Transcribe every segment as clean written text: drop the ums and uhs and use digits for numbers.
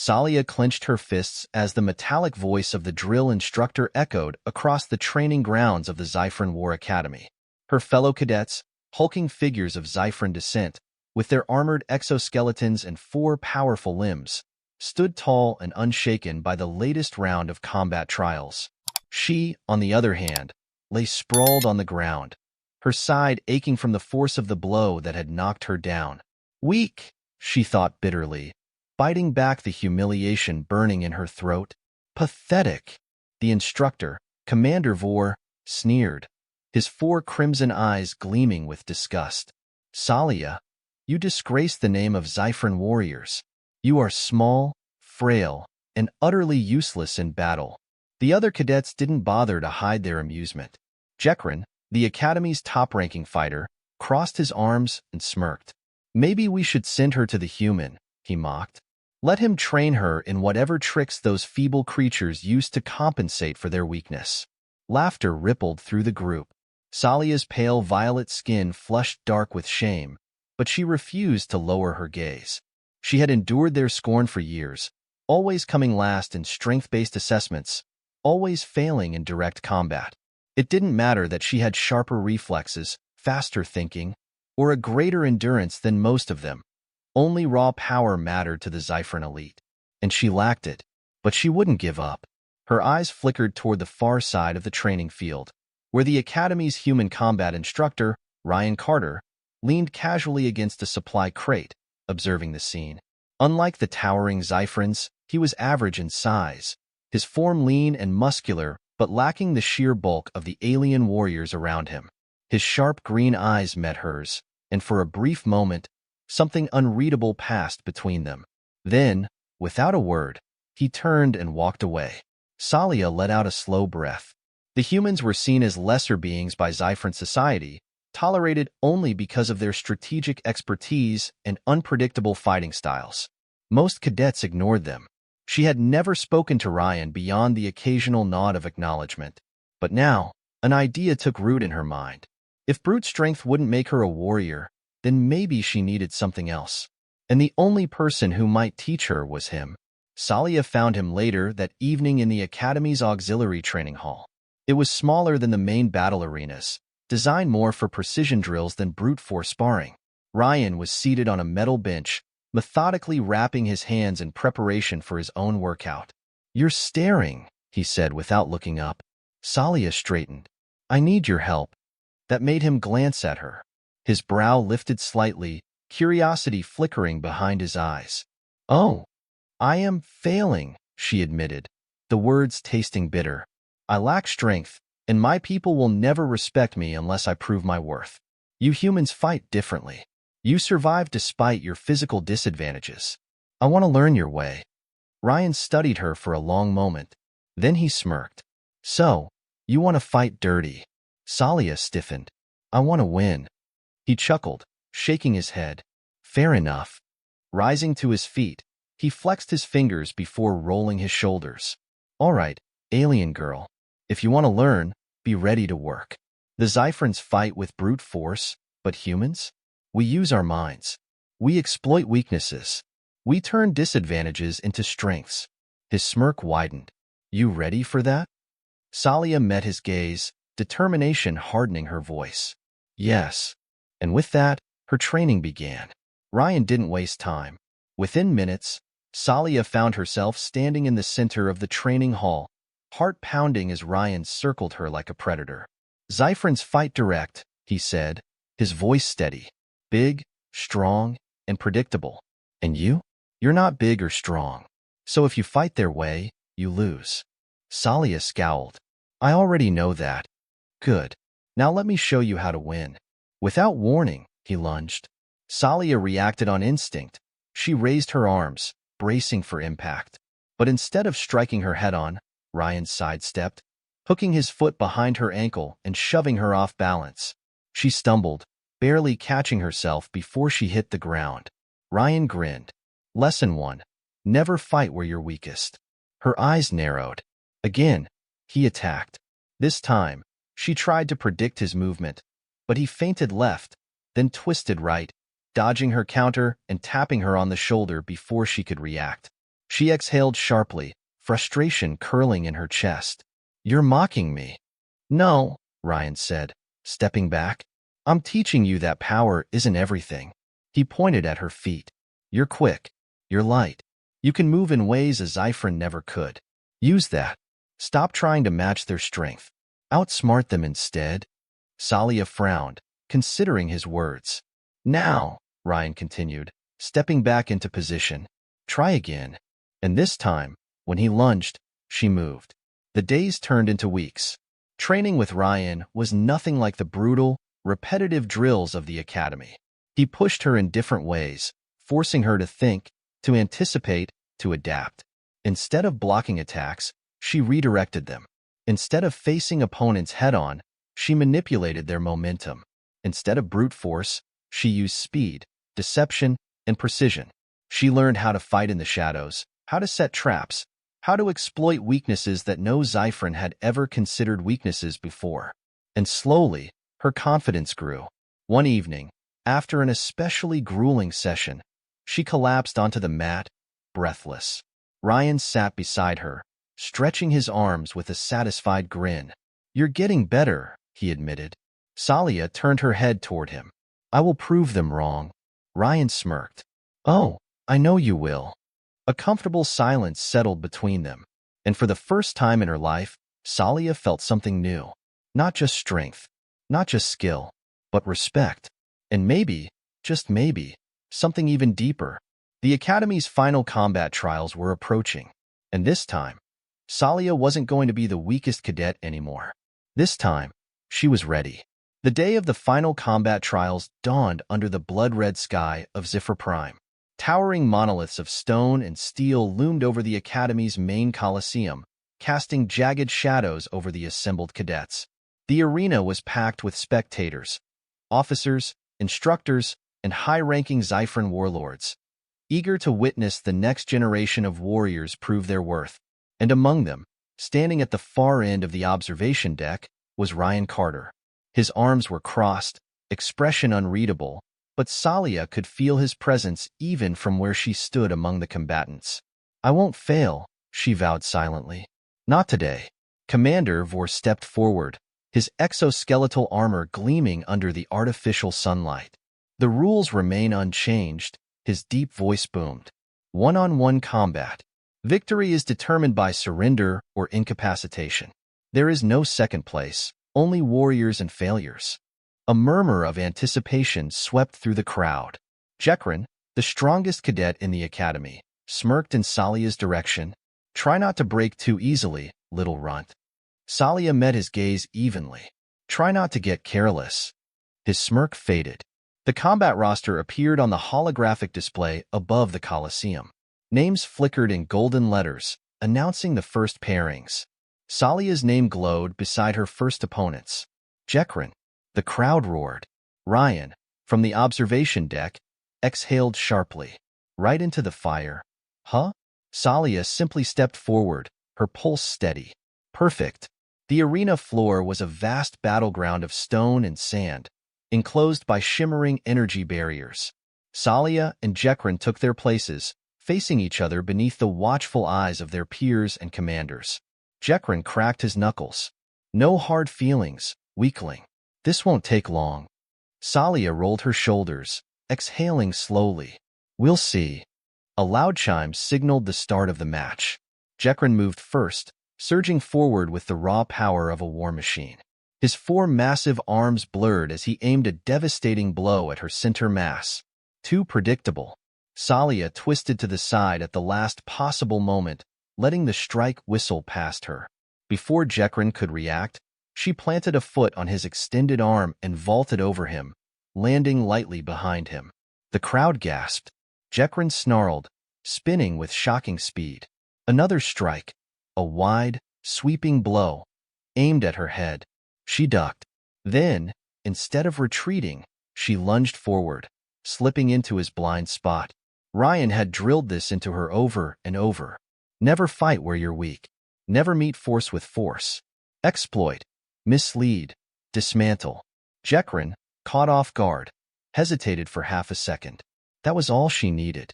Sahlia clenched her fists as the metallic voice of the drill instructor echoed across the training grounds of the Xiphran War Academy. Her fellow cadets, hulking figures of Xiphran descent, with their armored exoskeletons and 4 powerful limbs, stood tall and unshaken by the latest round of combat trials. She, on the other hand, lay sprawled on the ground, her side aching from the force of the blow that had knocked her down. Weak, she thought bitterly, biting back the humiliation burning in her throat. Pathetic, the instructor, Commander Vor, sneered, his 4 crimson eyes gleaming with disgust. Sahlia, you disgrace the name of Xiphran warriors. You are small, frail, and utterly useless in battle. The other cadets didn't bother to hide their amusement. Jekrin, the Academy's top-ranking fighter, crossed his arms and smirked. Maybe we should send her to the human, he mocked. Let him train her in whatever tricks those feeble creatures used to compensate for their weakness. Laughter rippled through the group. Sahlia's pale violet skin flushed dark with shame, but she refused to lower her gaze. She had endured their scorn for years, always coming last in strength-based assessments, always failing in direct combat. It didn't matter that she had sharper reflexes, faster thinking, or a greater endurance than most of them. Only raw power mattered to the Xiphran elite, and she lacked it, but she wouldn't give up. Her eyes flickered toward the far side of the training field, where the Academy's human combat instructor, Ryan Carter, leaned casually against a supply crate, observing the scene. Unlike the towering Xiphrans, he was average in size, his form lean and muscular, but lacking the sheer bulk of the alien warriors around him. His sharp green eyes met hers, and for a brief moment, something unreadable passed between them. Then, without a word, he turned and walked away. Sahlia let out a slow breath. The humans were seen as lesser beings by Xiphran society, tolerated only because of their strategic expertise and unpredictable fighting styles. Most cadets ignored them. She had never spoken to Ryan beyond the occasional nod of acknowledgement. But now, an idea took root in her mind. If brute strength wouldn't make her a warrior, then maybe she needed something else. And the only person who might teach her was him. Sahlia found him later that evening in the Academy's auxiliary training hall. It was smaller than the main battle arenas, designed more for precision drills than brute force sparring. Ryan was seated on a metal bench, methodically wrapping his hands in preparation for his own workout. "You're staring," he said without looking up. Sahlia straightened. "I need your help." That made him glance at her. His brow lifted slightly, curiosity flickering behind his eyes. "Oh, I am failing," she admitted, the words tasting bitter. "I lack strength, and my people will never respect me unless I prove my worth. You humans fight differently. You survive despite your physical disadvantages. I want to learn your way." Ryan studied her for a long moment. Then he smirked. "So, you want to fight dirty?" Sahlia stiffened. "I want to win." He chuckled, shaking his head. "Fair enough." Rising to his feet, he flexed his fingers before rolling his shoulders. "All right, alien girl. If you want to learn, be ready to work. The Xiphrans fight with brute force, but humans? We use our minds. We exploit weaknesses. We turn disadvantages into strengths." His smirk widened. "You ready for that?" Sahlia met his gaze, determination hardening her voice. "Yes." And with that, her training began. Ryan didn't waste time. Within minutes, Sahlia found herself standing in the center of the training hall, heart pounding as Ryan circled her like a predator. "Xiphrans fight direct," he said, his voice steady. "Big, strong, and predictable. And you? You're not big or strong. So if you fight their way, you lose." Sahlia scowled. "I already know that." "Good. Now let me show you how to win." Without warning, he lunged. Sahlia reacted on instinct. She raised her arms, bracing for impact. But instead of striking her head-on, Ryan sidestepped, hooking his foot behind her ankle and shoving her off balance. She stumbled, barely catching herself before she hit the ground. Ryan grinned. Lesson 1. Never fight where you're weakest. Her eyes narrowed. Again, he attacked. This time, she tried to predict his movement, but he feinted left, then twisted right, dodging her counter and tapping her on the shoulder before she could react. She exhaled sharply, frustration curling in her chest. You're mocking me. No, Ryan said, stepping back. I'm teaching you that power isn't everything. He pointed at her feet. You're quick. You're light. You can move in ways a Zyphron never could. Use that. Stop trying to match their strength. Outsmart them instead. Sahlia frowned, considering his words. Now, Ryan continued, stepping back into position. Try again. And this time, when he lunged, she moved. The days turned into weeks. Training with Ryan was nothing like the brutal, repetitive drills of the academy. He pushed her in different ways, forcing her to think, to anticipate, to adapt. Instead of blocking attacks, she redirected them. Instead of facing opponents head-on, she manipulated their momentum. Instead of brute force, she used speed, deception, and precision. She learned how to fight in the shadows, how to set traps, how to exploit weaknesses that no Zyphron had ever considered weaknesses before. And slowly, her confidence grew. One evening, after an especially grueling session, she collapsed onto the mat, breathless. Ryan sat beside her, stretching his arms with a satisfied grin. You're getting better, he admitted. Sahlia turned her head toward him. I will prove them wrong. Ryan smirked. Oh, I know you will. A comfortable silence settled between them, and for the first time in her life, Sahlia felt something new. Not just strength, not just skill, but respect. And maybe, just maybe, something even deeper. The Academy's final combat trials were approaching, and this time, Sahlia wasn't going to be the weakest cadet anymore. This time, she was ready. The day of the final combat trials dawned under the blood-red sky of Ziffer Prime. Towering monoliths of stone and steel loomed over the Academy's main coliseum, casting jagged shadows over the assembled cadets. The arena was packed with spectators, officers, instructors, and high-ranking Zyphron warlords, eager to witness the next generation of warriors prove their worth. And among them, standing at the far end of the observation deck, was Ryan Carter. His arms were crossed, expression unreadable, but Sahlia could feel his presence even from where she stood among the combatants. I won't fail, she vowed silently. Not today. Commander Vor stepped forward, his exoskeletal armor gleaming under the artificial sunlight. The rules remain unchanged, his deep voice boomed. One-on-one combat. Victory is determined by surrender or incapacitation. There is no second place, only warriors and failures. A murmur of anticipation swept through the crowd. Jekrin, the strongest cadet in the academy, smirked in Sahlia's direction. Try not to break too easily, little runt. Sahlia met his gaze evenly. Try not to get careless. His smirk faded. The combat roster appeared on the holographic display above the Colosseum. Names flickered in golden letters, announcing the first pairings. Sahlia's name glowed beside her first opponents. Jekrin. The crowd roared. Ryan, from the observation deck, exhaled sharply. Right into the fire. Huh? Sahlia simply stepped forward, her pulse steady. Perfect. The arena floor was a vast battleground of stone and sand, enclosed by shimmering energy barriers. Sahlia and Jekrin took their places, facing each other beneath the watchful eyes of their peers and commanders. Jekrin cracked his knuckles. No hard feelings, weakling. This won't take long. Sahlia rolled her shoulders, exhaling slowly. We'll see. A loud chime signaled the start of the match. Jekrin moved first, surging forward with the raw power of a war machine. His four massive arms blurred as he aimed a devastating blow at her center mass. Too predictable. Sahlia twisted to the side at the last possible moment, letting the strike whistle past her. Before Jekrin could react, she planted a foot on his extended arm and vaulted over him, landing lightly behind him. The crowd gasped. Jekrin snarled, spinning with shocking speed. Another strike, a wide, sweeping blow, aimed at her head. She ducked. Then, instead of retreating, she lunged forward, slipping into his blind spot. Ryan had drilled this into her over and over. Never fight where you're weak. Never meet force with force. Exploit. Mislead. Dismantle. Jekrin, caught off guard, hesitated for half a second. That was all she needed.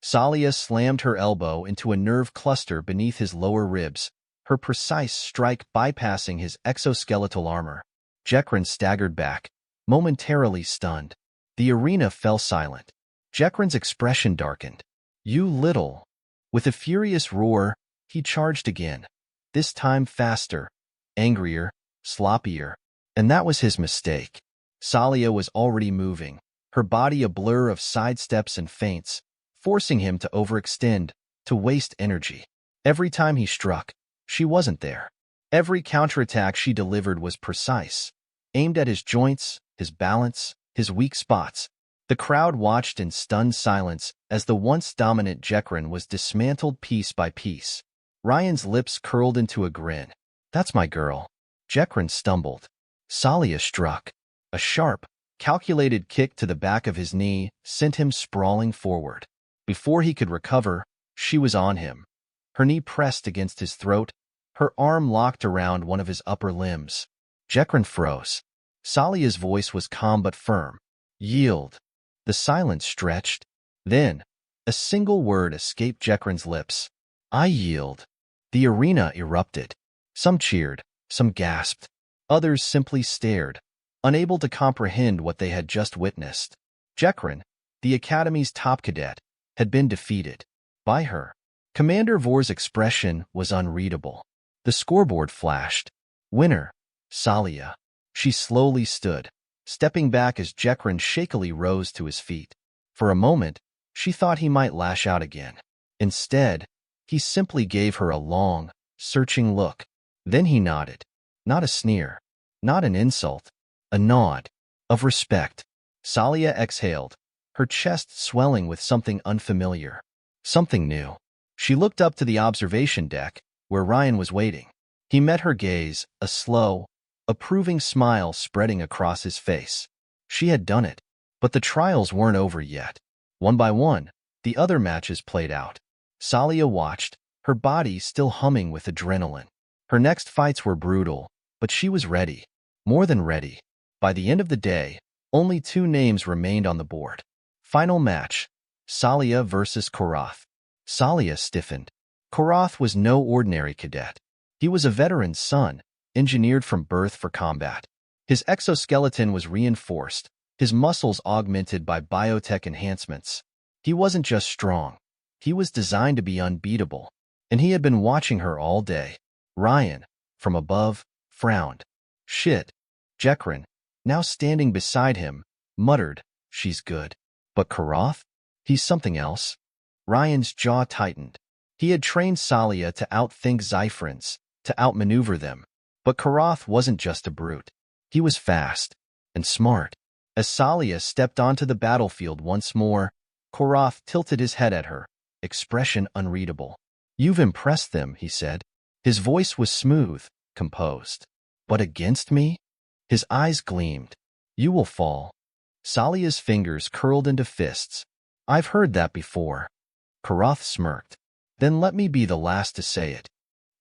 Sahlia slammed her elbow into a nerve cluster beneath his lower ribs, her precise strike bypassing his exoskeletal armor. Gekron staggered back, momentarily stunned. The arena fell silent. Gekron's expression darkened. "You little..." With a furious roar, he charged again. This time faster, angrier, sloppier. And that was his mistake. Sahlia was already moving, her body a blur of sidesteps and feints, forcing him to overextend, to waste energy. Every time he struck, she wasn't there. Every counterattack she delivered was precise, aimed at his joints, his balance, his weak spots. The crowd watched in stunned silence as the once dominant Gekron was dismantled piece by piece. Ryan's lips curled into a grin. "That's my girl." Gekron stumbled. Sahlia struck. A sharp, calculated kick to the back of his knee sent him sprawling forward. Before he could recover, she was on him. Her knee pressed against his throat, her arm locked around one of his upper limbs. Gekron froze. Sahlia's voice was calm but firm. "Yield." The silence stretched. Then, a single word escaped Gekron's lips. "I yield." The arena erupted. Some cheered, some gasped. Others simply stared, unable to comprehend what they had just witnessed. Gekron, the Academy's top cadet, had been defeated. By her. Commander Vor's expression was unreadable. The scoreboard flashed. Winner, Sahlia. She slowly stood, stepping back as Gekron shakily rose to his feet. For a moment, she thought he might lash out again. Instead, he simply gave her a long, searching look. Then he nodded. Not a sneer, not an insult, a nod of respect. Sahlia exhaled, her chest swelling with something unfamiliar, something new. She looked up to the observation deck, where Ryan was waiting. He met her gaze, a slow, approving smile spreading across his face. She had done it, but the trials weren't over yet. One by one, the other matches played out. Sahlia watched, her body still humming with adrenaline. Her next fights were brutal, but she was ready, more than ready. By the end of the day, only 2 names remained on the board. Final match, Sahlia versus Korath. Sahlia stiffened. Korath was no ordinary cadet. He was a veteran's son, engineered from birth for combat. His exoskeleton was reinforced, his muscles augmented by biotech enhancements. He wasn't just strong. He was designed to be unbeatable, and he had been watching her all day. Ryan, from above, frowned. "Shit." Gekron, now standing beside him, muttered, "She's good. But Korath? He's something else." Ryan's jaw tightened. He had trained Sahlia to outthink Zyphrans, to outmaneuver them. But Korath wasn't just a brute. He was fast and smart. As Sahlia stepped onto the battlefield once more, Korath tilted his head at her, expression unreadable. "You've impressed them," he said. His voice was smooth, composed. "But against me?" His eyes gleamed. "You will fall." Sahlia's fingers curled into fists. "I've heard that before." Korath smirked. "Then let me be the last to say it."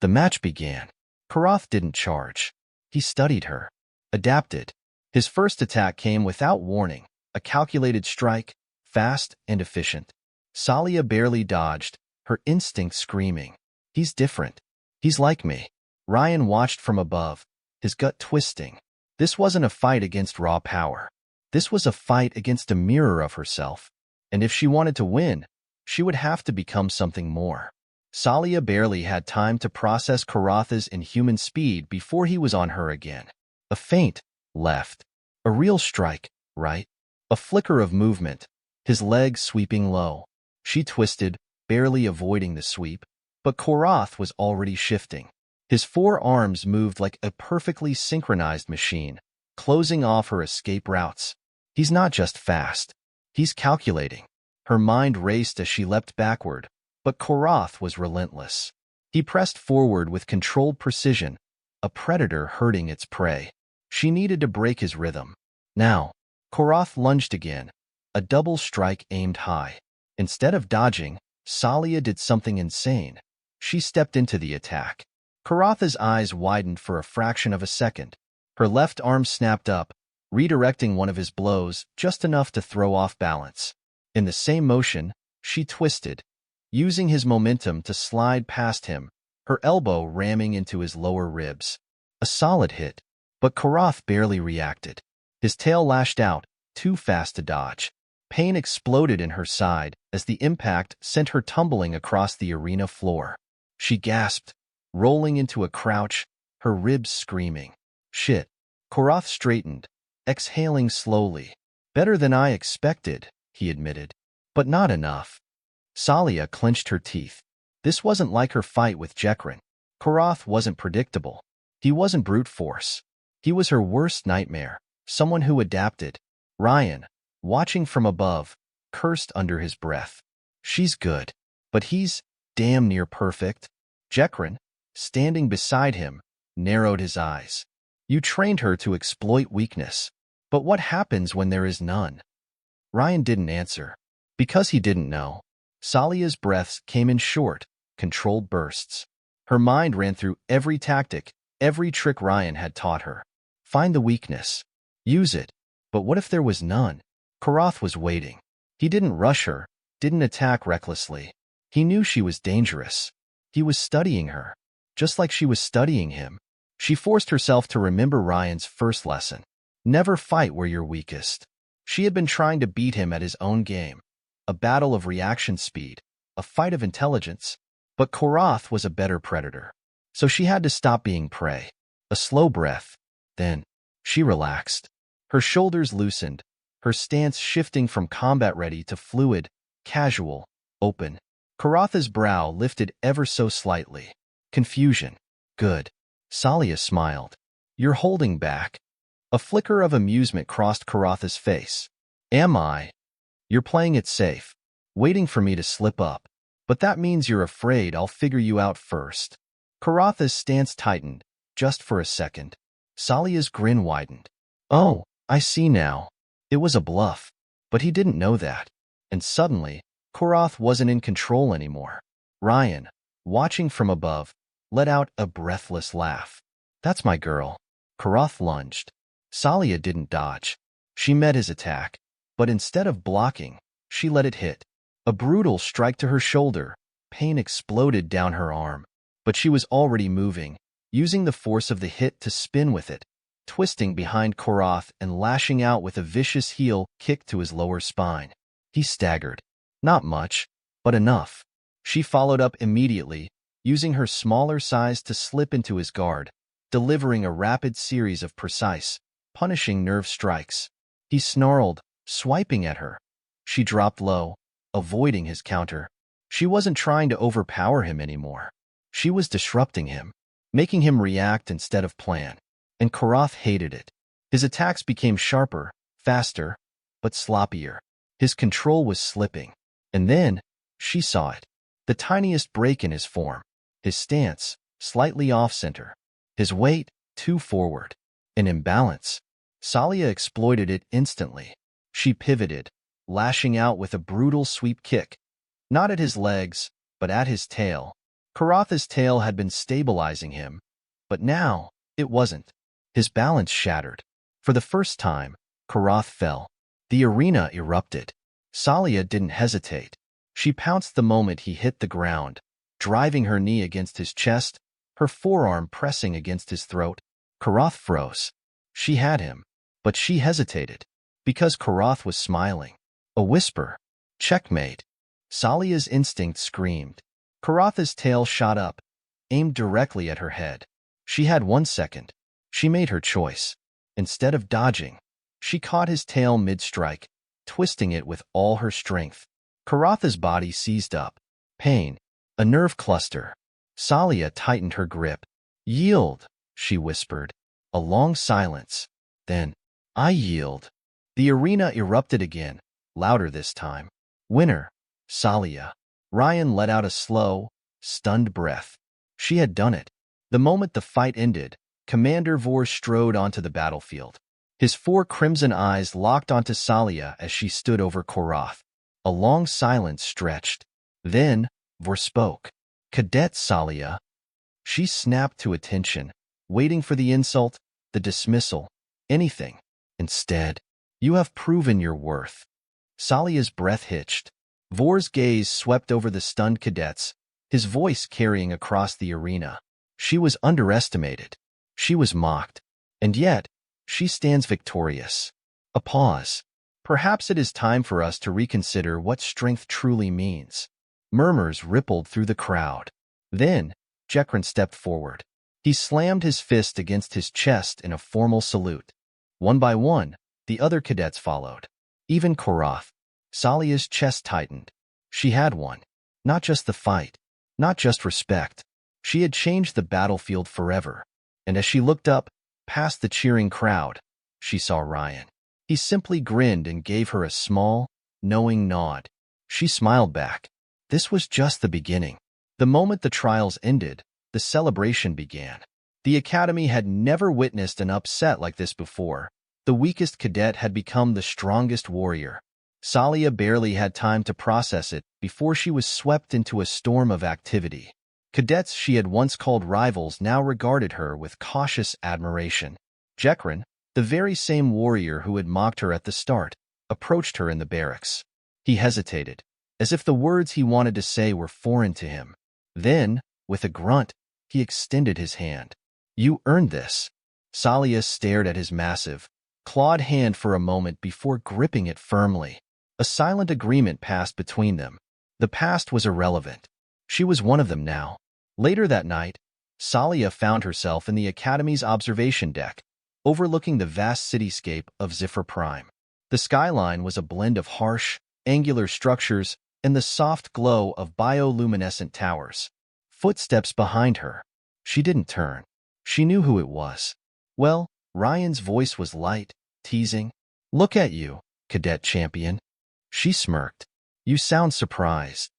The match began. Korath didn't charge. He studied her, adapted. His first attack came without warning, a calculated strike, fast and efficient. Sahlia barely dodged, her instinct screaming, "He's different. He's like me." Ryan watched from above, his gut twisting. This wasn't a fight against raw power. This was a fight against a mirror of herself. And if she wanted to win, she would have to become something more. Sahlia barely had time to process Korath's inhuman speed before he was on her again. A feint, left. A real strike, right. A flicker of movement, his legs sweeping low. She twisted, barely avoiding the sweep. But Korath was already shifting. His 4 arms moved like a perfectly synchronized machine, closing off her escape routes. He's not just fast. He's calculating. Her mind raced as she leapt backward, but Korath was relentless. He pressed forward with controlled precision, a predator herding its prey. She needed to break his rhythm. Now, Korath lunged again, a double strike aimed high. Instead of dodging, Sahlia did something insane. She stepped into the attack. Korath's eyes widened for a fraction of a second. Her left arm snapped up, redirecting one of his blows just enough to throw off balance. In the same motion, She twisted, using his momentum to slide past him, her elbow ramming into his lower ribs. A solid hit, but Karath barely reacted. His tail lashed out, too fast to dodge. Pain exploded in her side as the impact sent her tumbling across the arena floor. She gasped, rolling into a crouch, her ribs screaming. Shit. Karath straightened, exhaling slowly. Better than I expected, he admitted. But not enough. Sahlia clenched her teeth. This wasn't like her fight with Jekrin. Karath wasn't predictable. He wasn't brute force. He was her worst nightmare, someone who adapted. Ryan, watching from above, cursed under his breath. She's good, but he's damn near perfect. Jekrin, standing beside him, narrowed his eyes. You trained her to exploit weakness. But what happens when there is none? Ryan didn't answer. Because he didn't know. Sahlia's breaths came in short, controlled bursts. Her mind ran through every tactic, every trick Ryan had taught her. Find the weakness. Use it. But what if there was none? Karath was waiting. He didn't rush her, didn't attack recklessly. He knew she was dangerous. He was studying her, just like she was studying him. She forced herself to remember Ryan's first lesson. Never fight where you're weakest. She had been trying to beat him at his own game. A battle of reaction speed, a fight of intelligence. But Karath was a better predator. So she had to stop being prey. A slow breath. Then, she relaxed. Her shoulders loosened, her stance shifting from combat-ready to fluid, casual, open. Karatha's brow lifted ever so slightly. Confusion. Good. Sahlia smiled. You're holding back. A flicker of amusement crossed Karatha's face. Am I? You're playing it safe, waiting for me to slip up. But that means you're afraid I'll figure you out first. Karatha's stance tightened, just for a second. Sahlia's grin widened. Oh, I see now. It was a bluff. But he didn't know that. And suddenly, Karath wasn't in control anymore. Ryan, watching from above, let out a breathless laugh. That's my girl. Karath lunged. Sahlia didn't dodge. She met his attack. But instead of blocking, she let it hit. A brutal strike to her shoulder. Pain exploded down her arm. But she was already moving, using the force of the hit to spin with it, twisting behind Karath and lashing out with a vicious heel kick to his lower spine. He staggered. Not much, but enough. She followed up immediately, using her smaller size to slip into his guard, delivering a rapid series of precise, punishing nerve strikes. He snarled, swiping at her. She dropped low, avoiding his counter. She wasn't trying to overpower him anymore. She was disrupting him, making him react instead of plan. And Karath hated it. His attacks became sharper, faster, but sloppier. His control was slipping. And then, she saw it. The tiniest break in his form. His stance, slightly off-center. His weight, too forward. An imbalance. Sahlia exploited it instantly. She pivoted, lashing out with a brutal sweep kick. Not at his legs, but at his tail. Karatha's tail had been stabilizing him. But now, it wasn't. His balance shattered. For the first time, Karath fell. The arena erupted. Sahlia didn't hesitate. She pounced the moment he hit the ground, driving her knee against his chest, her forearm pressing against his throat. Karath froze. She had him, but she hesitated, because Karath was smiling. A whisper. Checkmate. Sahlia's instinct screamed. Karatha's tail shot up, aimed directly at her head. She had 1 second. She made her choice. Instead of dodging, she caught his tail mid-strike, twisting it with all her strength. Karatha's body seized up. Pain. A nerve cluster. Sahlia tightened her grip. Yield, she whispered. A long silence. Then, I yield. The arena erupted again, louder this time. Winner. Sahlia. Ryan let out a slow, stunned breath. She had done it. The moment the fight ended, Commander Vor strode onto the battlefield. His 4 crimson eyes locked onto Sahlia as she stood over Karath. A long silence stretched. Then, Vor spoke. Cadet Sahlia. She snapped to attention, waiting for the insult, the dismissal, anything. Instead, you have proven your worth. Sahlia's breath hitched. Vor's gaze swept over the stunned cadets, his voice carrying across the arena. She was underestimated. She was mocked. And yet, she stands victorious. A pause. Perhaps it is time for us to reconsider what strength truly means. Murmurs rippled through the crowd. Then, Jekrin stepped forward. He slammed his fist against his chest in a formal salute. One by one, the other cadets followed. Even Korath. Sahlia's chest tightened. She had won. Not just the fight. Not just respect. She had changed the battlefield forever. And as she looked up, past the cheering crowd, she saw Ryan. He simply grinned and gave her a small, knowing nod. She smiled back. This was just the beginning. The moment the trials ended, the celebration began. The Academy had never witnessed an upset like this before. The weakest cadet had become the strongest warrior. Sahlia barely had time to process it before she was swept into a storm of activity. Cadets she had once called rivals now regarded her with cautious admiration. Jekrin, the very same warrior who had mocked her at the start, approached her in the barracks. He hesitated, as if the words he wanted to say were foreign to him. Then, with a grunt, he extended his hand. "You earned this." Sahlia stared at his massive, clawed hand for a moment before gripping it firmly. A silent agreement passed between them. The past was irrelevant. She was one of them now. Later that night, Sahlia found herself in the Academy's observation deck, overlooking the vast cityscape of Ziffer Prime. The skyline was a blend of harsh, angular structures and the soft glow of bioluminescent towers. Footsteps behind her. She didn't turn. She knew who it was. Well, Ryan's voice was light, teasing. "Look at you, cadet champion." She smirked. "You sound surprised."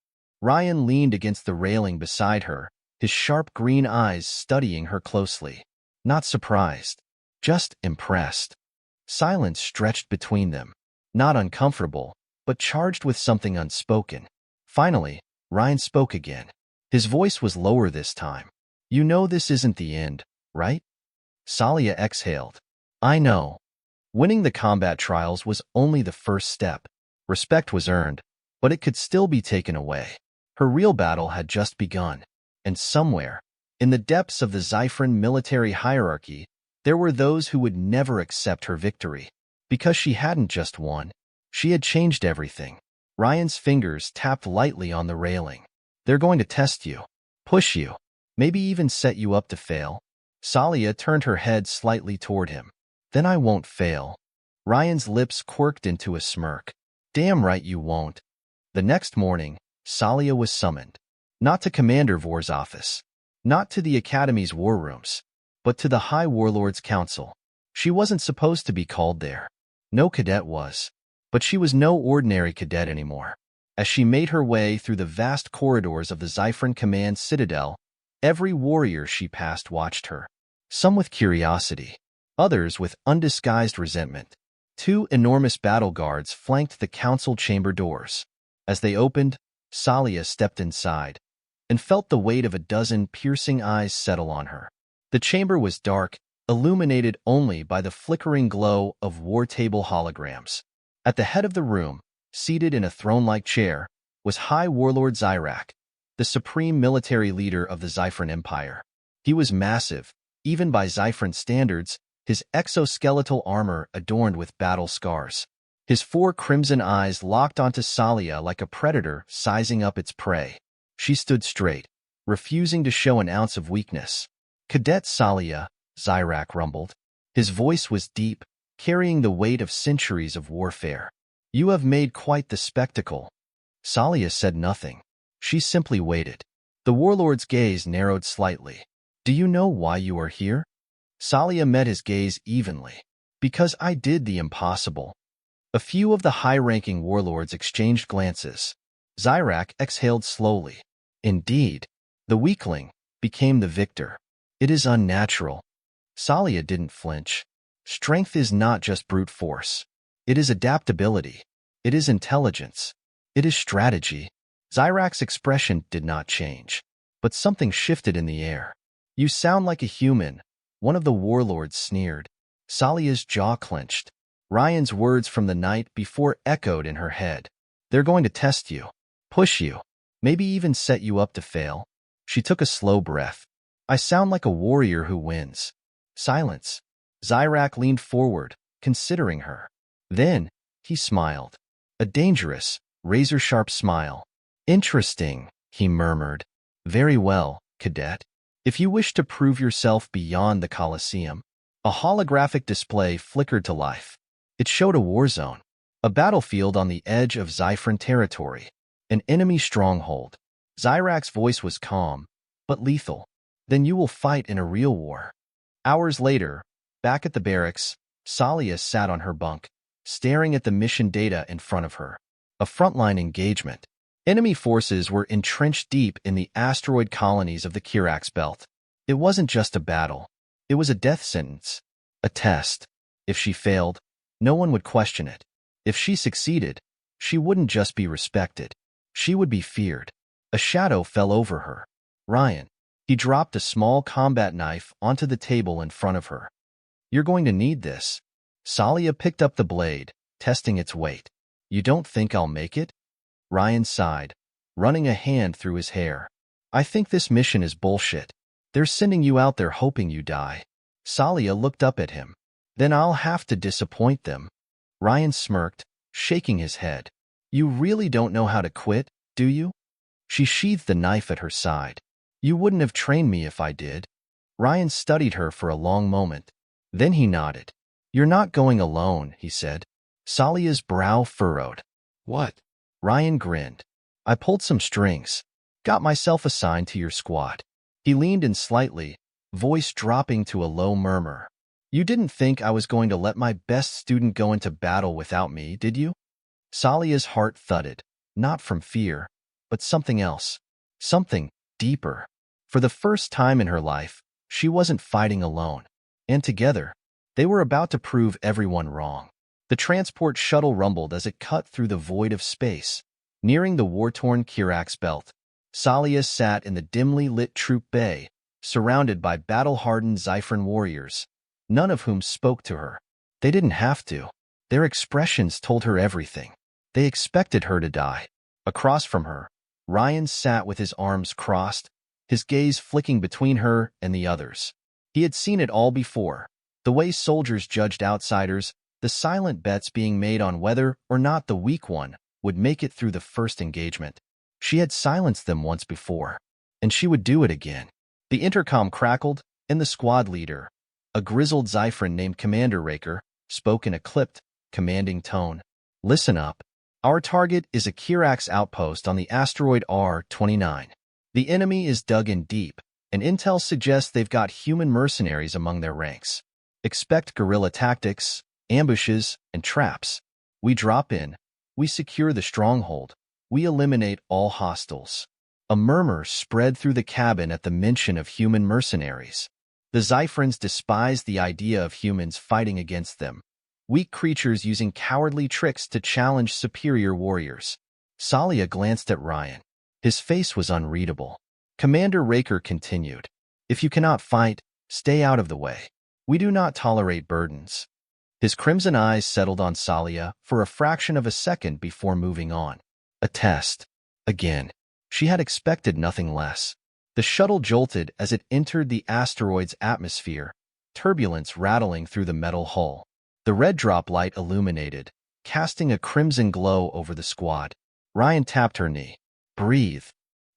Ryan leaned against the railing beside her, his sharp green eyes studying her closely. Not surprised, just impressed. Silence stretched between them, not uncomfortable, but charged with something unspoken. Finally, Ryan spoke again. His voice was lower this time. "You know this isn't the end, right?" Sahlia exhaled. "I know." Winning the combat trials was only the first step. Respect was earned, but it could still be taken away. Her real battle had just begun. And somewhere, in the depths of the Xiphran military hierarchy, there were those who would never accept her victory. Because she hadn't just won, she had changed everything. Ryan's fingers tapped lightly on the railing. "They're going to test you, push you, maybe even set you up to fail." Sahlia turned her head slightly toward him. "Then I won't fail." Ryan's lips quirked into a smirk. "Damn right you won't." The next morning, Sahlia was summoned. Not to Commander Vor's office, not to the Academy's war rooms, but to the High Warlord's Council. She wasn't supposed to be called there. No cadet was. But she was no ordinary cadet anymore. As she made her way through the vast corridors of the Xiphran Command Citadel, every warrior she passed watched her. Some with curiosity, others with undisguised resentment. Two enormous battle guards flanked the council chamber doors. As they opened, Sahlia stepped inside and felt the weight of a dozen piercing eyes settle on her. The chamber was dark, illuminated only by the flickering glow of war table holograms. At the head of the room, seated in a throne-like chair, was High Warlord Zyrak, the supreme military leader of the Xiphran Empire. He was massive, even by Xiphran standards, his exoskeletal armor adorned with battle scars. His four crimson eyes locked onto Sahlia like a predator sizing up its prey. She stood straight, refusing to show an ounce of weakness. "Cadet Sahlia," Zyrak rumbled. His voice was deep, carrying the weight of centuries of warfare. "You have made quite the spectacle." Sahlia said nothing. She simply waited. The warlord's gaze narrowed slightly. "Do you know why you are here?" Sahlia met his gaze evenly. "Because I did the impossible." A few of the high-ranking warlords exchanged glances. Zyrak exhaled slowly. "Indeed, the weakling became the victor. It is unnatural." Sahlia didn't flinch. Strength is not just brute force. It is adaptability. It is intelligence. It is strategy. Zyrak's expression did not change, but something shifted in the air. "You sound like a human," one of the warlords sneered. Sahlia's jaw clenched. Ryan's words from the night before echoed in her head. "They're going to test you." push you, maybe even set you up to fail. She took a slow breath. I sound like a warrior who wins. Silence. Zyrak leaned forward, considering her. Then, he smiled. A dangerous, razor-sharp smile. Interesting, he murmured. Very well, cadet. If you wish to prove yourself beyond the Colosseum. A holographic display flickered to life. It showed a war zone, a battlefield on the edge of Zyfran territory, an enemy stronghold. Zyrak's voice was calm, but lethal. Then you will fight in a real war. Hours later, back at the barracks, Sahlia sat on her bunk, staring at the mission data in front of her. A frontline engagement. Enemy forces were entrenched deep in the asteroid colonies of the Kirax Belt. It wasn't just a battle. It was a death sentence. A test. If she failed, no one would question it. If she succeeded, she wouldn't just be respected. She would be feared. A shadow fell over her. Ryan. He dropped a small combat knife onto the table in front of her. You're going to need this. Sahlia picked up the blade, testing its weight. You don't think I'll make it? Ryan sighed, running a hand through his hair. I think this mission is bullshit. They're sending you out there hoping you die. Sahlia looked up at him. Then I'll have to disappoint them. Ryan smirked, shaking his head. You really don't know how to quit, do you? She sheathed the knife at her side. You wouldn't have trained me if I did. Ryan studied her for a long moment. Then he nodded. You're not going alone, he said. Sahlia's brow furrowed. What? Ryan grinned. I pulled some strings. Got myself assigned to your squad. He leaned in slightly, voice dropping to a low murmur. You didn't think I was going to let my best student go into battle without me, did you? Sahlia's heart thudded, not from fear, but something else. Something deeper. For the first time in her life, she wasn't fighting alone. And together, they were about to prove everyone wrong. The transport shuttle rumbled as it cut through the void of space, nearing the war-torn Kirax Belt. Sahlia sat in the dimly lit troop bay, surrounded by battle-hardened Zyfran warriors, none of whom spoke to her. They didn't have to. Their expressions told her everything. They expected her to die. Across from her, Ryan sat with his arms crossed, his gaze flicking between her and the others. He had seen it all before, the way soldiers judged outsiders, the silent bets being made on whether or not the weak one would make it through the first engagement. She had silenced them once before, and she would do it again. The intercom crackled, and the squad leader, a grizzled Zyfran named Commander Raker, spoke in a clipped, commanding tone. Listen up. Our target is a Kirax outpost on the asteroid R-29. The enemy is dug in deep, and intel suggests they've got human mercenaries among their ranks. Expect guerrilla tactics, ambushes, and traps. We drop in. We secure the stronghold. We eliminate all hostiles. A murmur spread through the cabin at the mention of human mercenaries. The Zyfrans despised the idea of humans fighting against them, weak creatures using cowardly tricks to challenge superior warriors. Sahlia glanced at Ryan. His face was unreadable. Commander Raker continued. If you cannot fight, stay out of the way. We do not tolerate burdens. His crimson eyes settled on Sahlia for a fraction of a second before moving on. A test. Again. She had expected nothing less. The shuttle jolted as it entered the asteroid's atmosphere, turbulence rattling through the metal hull. The red drop light illuminated, casting a crimson glow over the squad. Ryan tapped her knee. Breathe.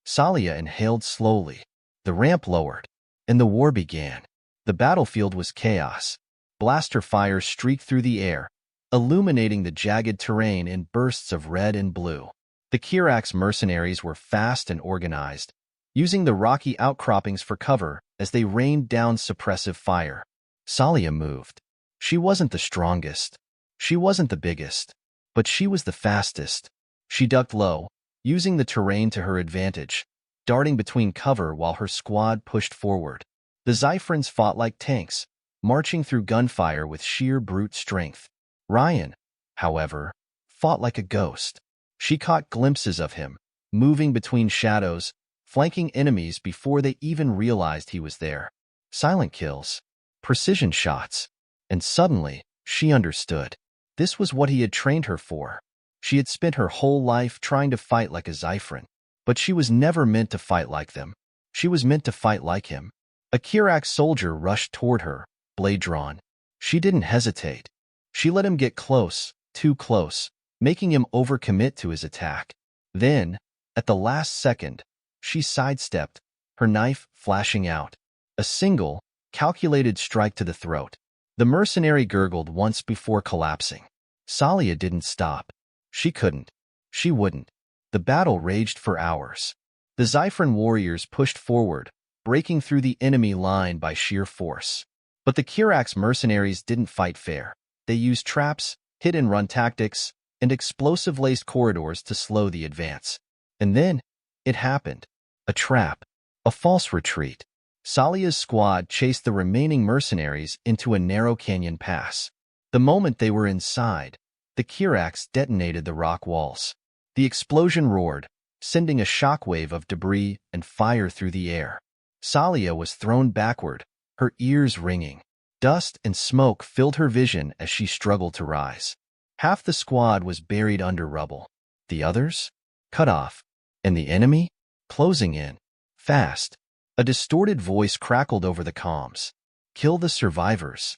Sahlia inhaled slowly. The ramp lowered, and the war began. The battlefield was chaos. Blaster fire streaked through the air, illuminating the jagged terrain in bursts of red and blue. The Kirax mercenaries were fast and organized, using the rocky outcroppings for cover as they rained down suppressive fire. Sahlia moved. She wasn't the strongest. She wasn't the biggest. But she was the fastest. She ducked low, using the terrain to her advantage, darting between cover while her squad pushed forward. The Zyfrans fought like tanks, marching through gunfire with sheer brute strength. Ryan, however, fought like a ghost. She caught glimpses of him, moving between shadows, flanking enemies before they even realized he was there. Silent kills, precision shots, and suddenly, she understood. This was what he had trained her for. She had spent her whole life trying to fight like a Xiphrin, but she was never meant to fight like them. She was meant to fight like him. A Kirax soldier rushed toward her, blade drawn. She didn't hesitate. She let him get close, too close, making him overcommit to his attack. Then, at the last second, she sidestepped, her knife flashing out. A single, calculated strike to the throat. The mercenary gurgled once before collapsing. Sahlia didn't stop. She couldn't. She wouldn't. The battle raged for hours. The Xiphrin warriors pushed forward, breaking through the enemy line by sheer force. But the Kirax mercenaries didn't fight fair. They used traps, hit-and-run tactics, and explosive-laced corridors to slow the advance. And then, it happened. A trap. A false retreat. Sahlia's squad chased the remaining mercenaries into a narrow canyon pass. The moment they were inside, the Kirax detonated the rock walls. The explosion roared, sending a shockwave of debris and fire through the air. Sahlia was thrown backward, her ears ringing. Dust and smoke filled her vision as she struggled to rise. Half the squad was buried under rubble. The others? Cut off. And the enemy? Closing in. Fast. A distorted voice crackled over the comms. Kill the survivors.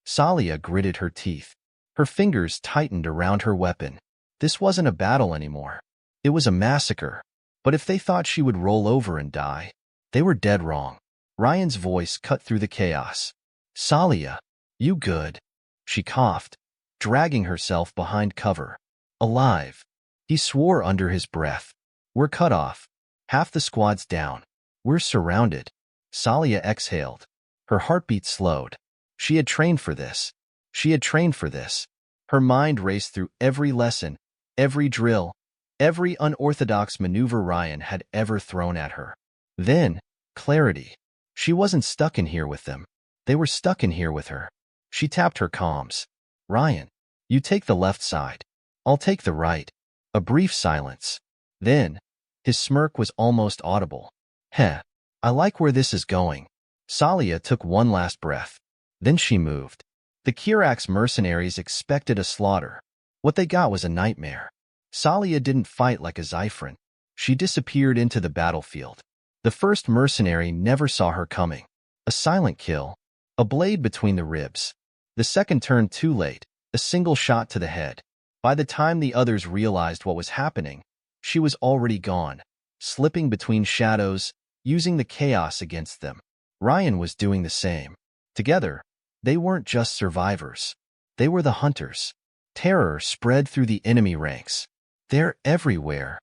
Sahlia gritted her teeth. Her fingers tightened around her weapon. This wasn't a battle anymore. It was a massacre. But if they thought she would roll over and die, they were dead wrong. Ryan's voice cut through the chaos. Sahlia, you good? She coughed, dragging herself behind cover. Alive. He swore under his breath. We're cut off. Half the squad's down. We're surrounded. Sahlia exhaled. Her heartbeat slowed. She had trained for this. She had trained for this. Her mind raced through every lesson, every drill, every unorthodox maneuver Ryan had ever thrown at her. Then, clarity. She wasn't stuck in here with them. They were stuck in here with her. She tapped her comms. Ryan, you take the left side. I'll take the right. A brief silence. Then, his smirk was almost audible. Heh, I like where this is going. Sahlia took one last breath. Then she moved. The Kirax mercenaries expected a slaughter. What they got was a nightmare. Sahlia didn't fight like a Xiphrin. She disappeared into the battlefield. The first mercenary never saw her coming. A silent kill. A blade between the ribs. The second turned too late. A single shot to the head. By the time the others realized what was happening, she was already gone, slipping between shadows, using the chaos against them. Ryan was doing the same. Together, they weren't just survivors. They were the hunters. Terror spread through the enemy ranks. They're everywhere.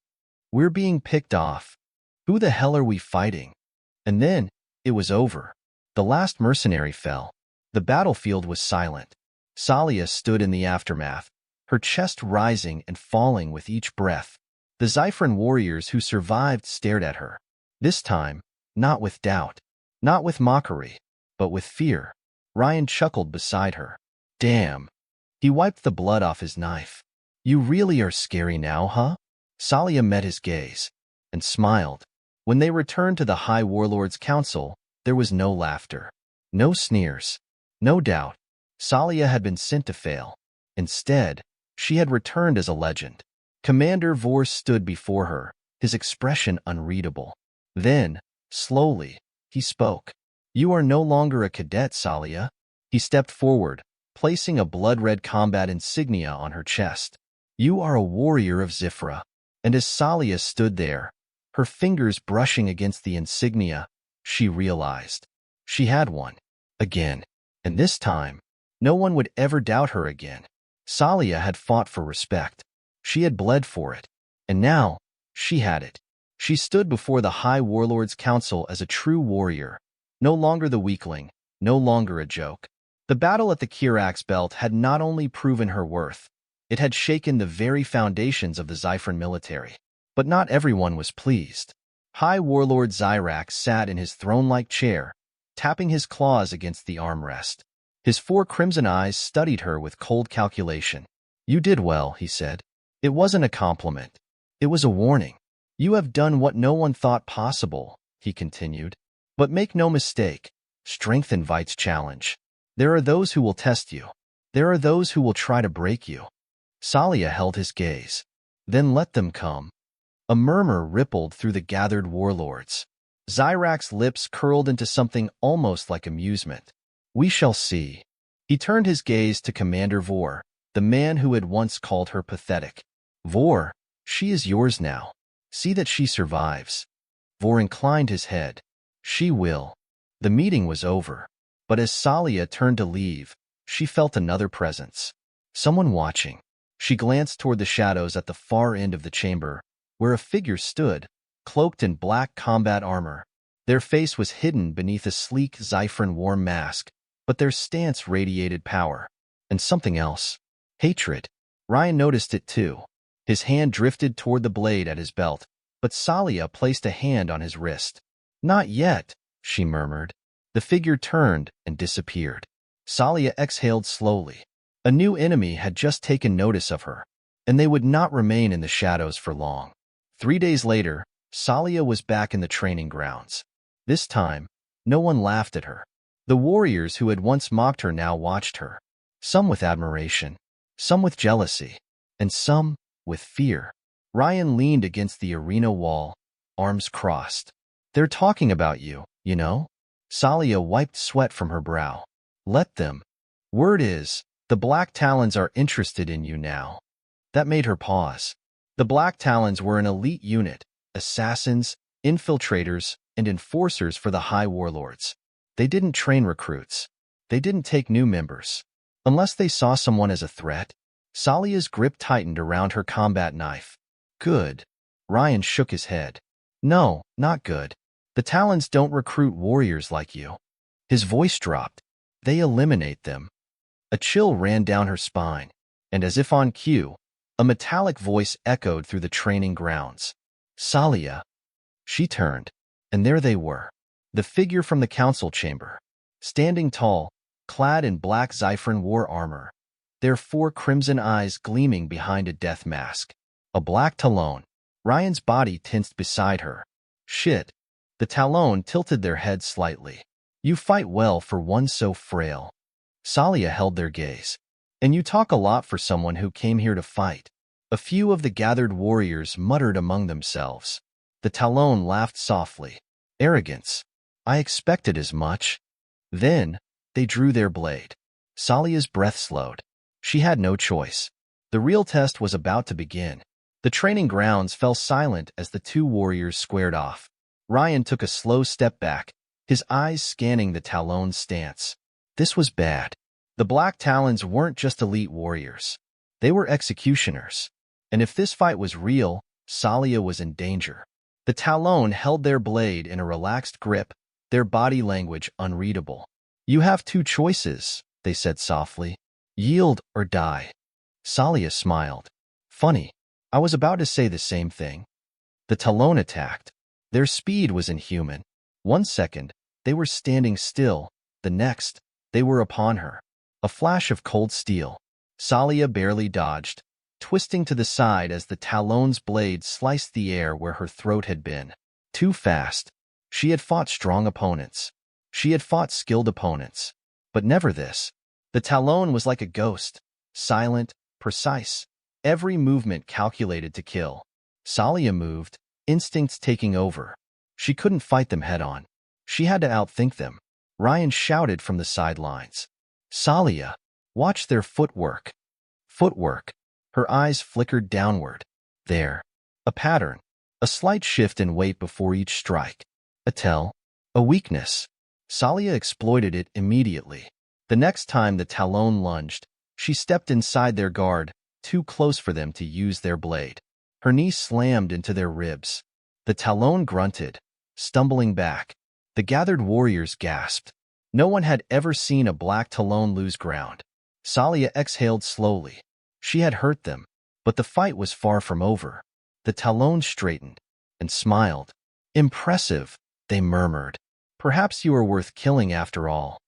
We're being picked off. Who the hell are we fighting? And then, it was over. The last mercenary fell. The battlefield was silent. Sahlia stood in the aftermath, her chest rising and falling with each breath. The Xiphrin warriors who survived stared at her. This time, not with doubt, not with mockery, but with fear. Ryan chuckled beside her. Damn. He wiped the blood off his knife. You really are scary now, huh? Sahlia met his gaze and smiled. When they returned to the High Warlord's Council, there was no laughter, no sneers, no doubt. Sahlia had been sent to fail. Instead, she had returned as a legend. Commander Vor stood before her, his expression unreadable. Then, slowly, he spoke. You are no longer a cadet, Sahlia. He stepped forward, placing a blood-red combat insignia on her chest. You are a warrior of Zifra. And as Sahlia stood there, her fingers brushing against the insignia, she realized. She had one. Again. And this time, no one would ever doubt her again. Sahlia had fought for respect. She had bled for it. And now, she had it. She stood before the High Warlord's Council as a true warrior. No longer the weakling, no longer a joke. The battle at the Kirax Belt had not only proven her worth, it had shaken the very foundations of the Xiphrin military. But not everyone was pleased. High Warlord Zyrax sat in his throne-like chair, tapping his claws against the armrest. His 4 crimson eyes studied her with cold calculation. You did well, he said. It wasn't a compliment. It was a warning. You have done what no one thought possible, he continued. But make no mistake, strength invites challenge. There are those who will test you. There are those who will try to break you. Sahlia held his gaze. Then let them come. A murmur rippled through the gathered warlords. Zyrak's lips curled into something almost like amusement. We shall see. He turned his gaze to Commander Vor, the man who had once called her pathetic. Vor, she is yours now. See that she survives. Vor inclined his head. She will. The meeting was over. But as Sahlia turned to leave, she felt another presence. Someone watching. She glanced toward the shadows at the far end of the chamber, where a figure stood, cloaked in black combat armor. Their face was hidden beneath a sleek Zyphran warm mask, but their stance radiated power. And something else. Hatred. Ryan noticed it too. His hand drifted toward the blade at his belt, but Sahlia placed a hand on his wrist. Not yet, she murmured. The figure turned and disappeared. Sahlia exhaled slowly. A new enemy had just taken notice of her, and they would not remain in the shadows for long. 3 days later, Sahlia was back in the training grounds. This time, no one laughed at her. The warriors who had once mocked her now watched her, some with admiration, some with jealousy, and some with fear. Ryan leaned against the arena wall, arms crossed. They're talking about you, you know? Sahlia wiped sweat from her brow. Let them. Word is, the Black Talons are interested in you now. That made her pause. The Black Talons were an elite unit, assassins, infiltrators, and enforcers for the High Warlords. They didn't train recruits. They didn't take new members. Unless they saw someone as a threat. Sahlia's grip tightened around her combat knife. Good. Ryan shook his head. No, not good. The Talons don't recruit warriors like you. His voice dropped. They eliminate them. A chill ran down her spine, and as if on cue, a metallic voice echoed through the training grounds. Sahlia. She turned, and there they were, the figure from the council chamber, standing tall, clad in black Zyphran war armor, their 4 crimson eyes gleaming behind a death mask. A black Talon. Ryan's body tensed beside her. Shit. The Talon tilted their heads slightly. You fight well for one so frail. Sahlia held their gaze. And you talk a lot for someone who came here to fight. A few of the gathered warriors muttered among themselves. The Talon laughed softly. Arrogance. I expected as much. Then, they drew their blade. Sahlia's breath slowed. She had no choice. The real test was about to begin. The training grounds fell silent as the 2 warriors squared off. Ryan took a slow step back, his eyes scanning the Talon's stance. This was bad. The Black Talons weren't just elite warriors. They were executioners. And if this fight was real, Sahlia was in danger. The Talon held their blade in a relaxed grip, their body language unreadable. You have 2 choices, they said softly. Yield or die. Sahlia smiled. Funny. I was about to say the same thing. The Talon attacked. Their speed was inhuman. 1 second, they were standing still. The next, they were upon her. A flash of cold steel. Sahlia barely dodged, twisting to the side as the Talon's blade sliced the air where her throat had been. Too fast. She had fought strong opponents. She had fought skilled opponents. But never this. The Talon was like a ghost. Silent, precise. Every movement calculated to kill. Sahlia moved, instincts taking over. She couldn't fight them head-on. She had to outthink them. Ryan shouted from the sidelines. Sahlia, watch their footwork. Footwork. Her eyes flickered downward. There. A pattern. A slight shift in weight before each strike. A tell. A weakness. Sahlia exploited it immediately. The next time the Talon lunged, she stepped inside their guard, too close for them to use their blade. Her knee slammed into their ribs. The Talon grunted, stumbling back. The gathered warriors gasped. No one had ever seen a black Talon lose ground. Sahlia exhaled slowly. She had hurt them, but the fight was far from over. The Talon straightened and smiled. Impressive, they murmured. Perhaps you are worth killing after all.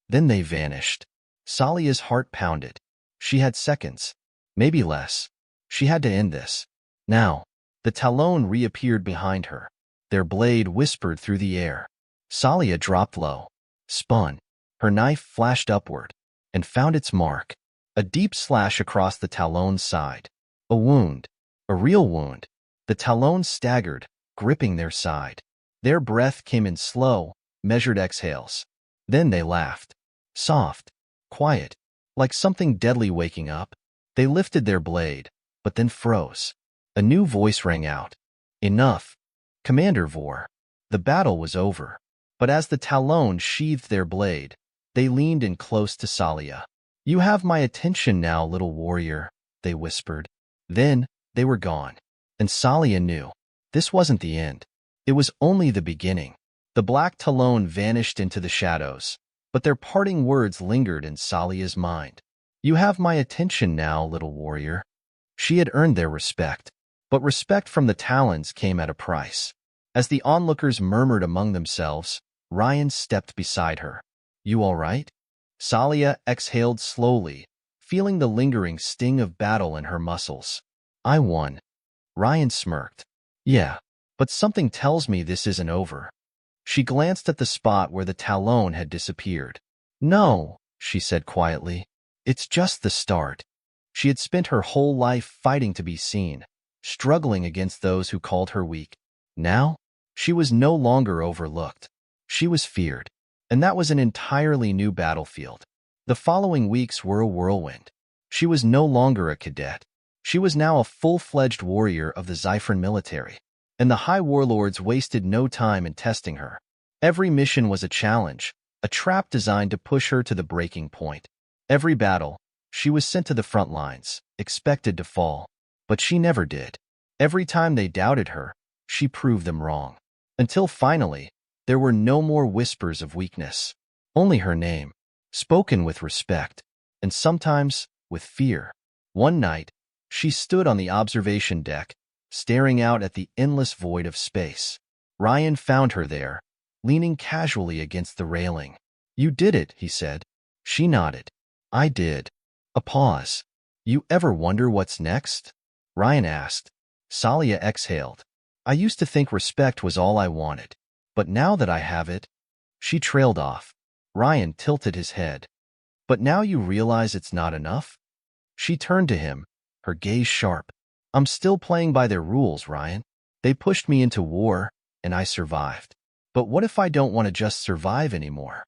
Then they vanished. Sahlia's heart pounded. She had seconds, maybe less. She had to end this. Now, the Talon reappeared behind her. Their blade whispered through the air. Sahlia dropped low, spun. Her knife flashed upward and found its mark. A deep slash across the Talon's side. A wound. A real wound. The Talons staggered, gripping their side. Their breath came in slow, measured exhales. Then they laughed. Soft, quiet, like something deadly waking up. They lifted their blade, but then froze. A new voice rang out. Enough. Commander Vor. The battle was over. But as the Talons sheathed their blade, they leaned in close to Sahlia. You have my attention now, little warrior, they whispered. Then, they were gone. And Sahlia knew. This wasn't the end. It was only the beginning. The black Talon vanished into the shadows, but their parting words lingered in Sahlia's mind. You have my attention now, little warrior. She had earned their respect, but respect from the Talons came at a price. As the onlookers murmured among themselves, Ryan stepped beside her. You all right? Sahlia exhaled slowly, feeling the lingering sting of battle in her muscles. I won. Ryan smirked. Yeah, but something tells me this isn't over. She glanced at the spot where the Talon had disappeared. No, she said quietly. It's just the start. She had spent her whole life fighting to be seen, struggling against those who called her weak. Now, she was no longer overlooked. She was feared, and that was an entirely new battlefield. The following weeks were a whirlwind. She was no longer a cadet. She was now a full-fledged warrior of the Zyphron military, and the High Warlords wasted no time in testing her. Every mission was a challenge, a trap designed to push her to the breaking point. Every battle, she was sent to the front lines, expected to fall. But she never did. Every time they doubted her, she proved them wrong. Until finally, there were no more whispers of weakness. Only her name, spoken with respect, and sometimes with fear. One night, she stood on the observation deck, staring out at the endless void of space. Ryan found her there, leaning casually against the railing. You did it, he said. She nodded. I did. A pause. You ever wonder what's next? Ryan asked. Sahlia exhaled. I used to think respect was all I wanted, but now that I have it... She trailed off. Ryan tilted his head. But now you realize it's not enough? She turned to him, her gaze sharp. I'm still playing by their rules, Ryan. They pushed me into war, and I survived. But what if I don't want to just survive anymore?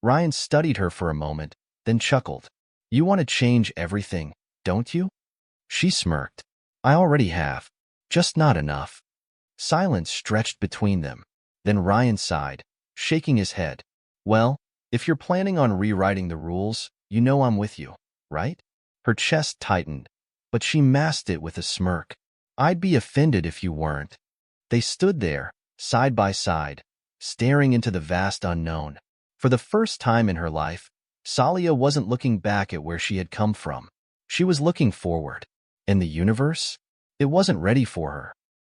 Ryan studied her for a moment, then chuckled. You want to change everything, don't you? She smirked. I already have. Just not enough. Silence stretched between them. Then Ryan sighed, shaking his head. Well, if you're planning on rewriting the rules, you know I'm with you, right? Her chest tightened, but she masked it with a smirk. I'd be offended if you weren't. They stood there, side by side, staring into the vast unknown. For the first time in her life, Sahlia wasn't looking back at where she had come from. She was looking forward. And the universe? It wasn't ready for her.